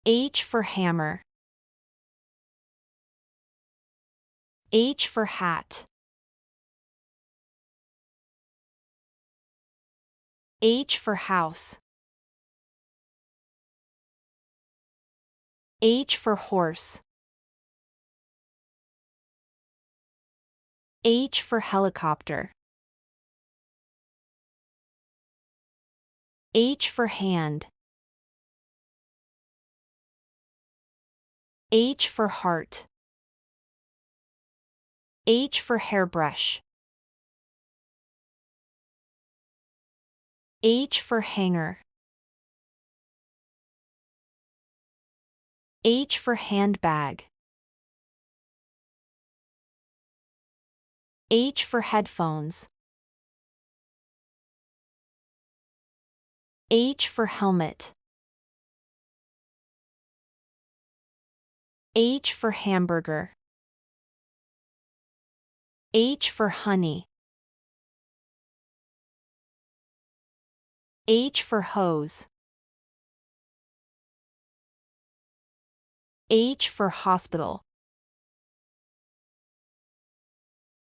H for hammer. H for hat. H for house. H for horse. H for helicopter. H for hand. H for heart. H for hairbrush. H for hanger. H for handbag. H for headphones. H for helmet. H for hamburger. H for honey. H for hose. H for hospital.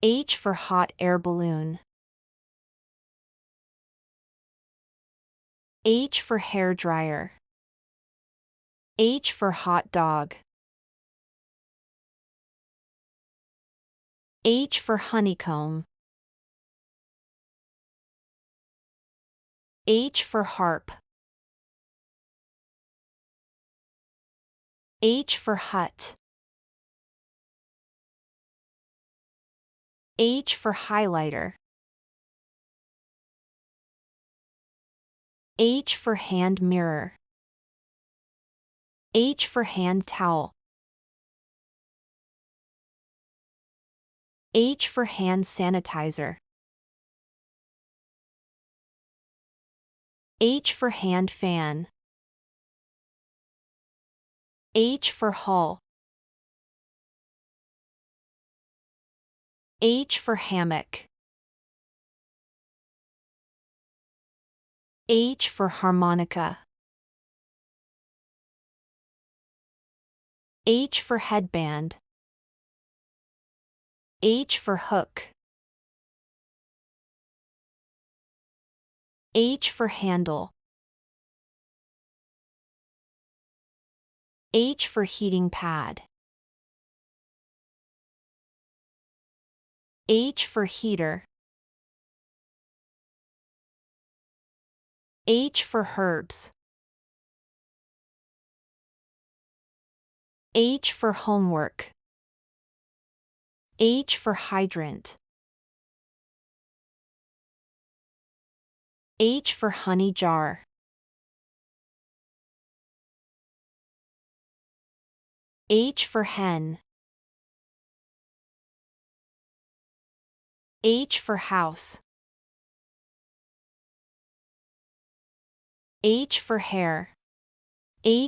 H for hot air balloon. H for hair dryer. H for hot dog. H for honeycomb. H for harp. H for hut. H for highlighter. H for hand mirror. H for hand towel. H for hand sanitizer. H for hand fan. H for hull. H for hammock. H for harmonica. H for headband. H for hook. H for handle. H for heating pad. H for heater. H for herbs. H for homework. H for hydrant. H for honey jar. H for hen. H for house. H for hair.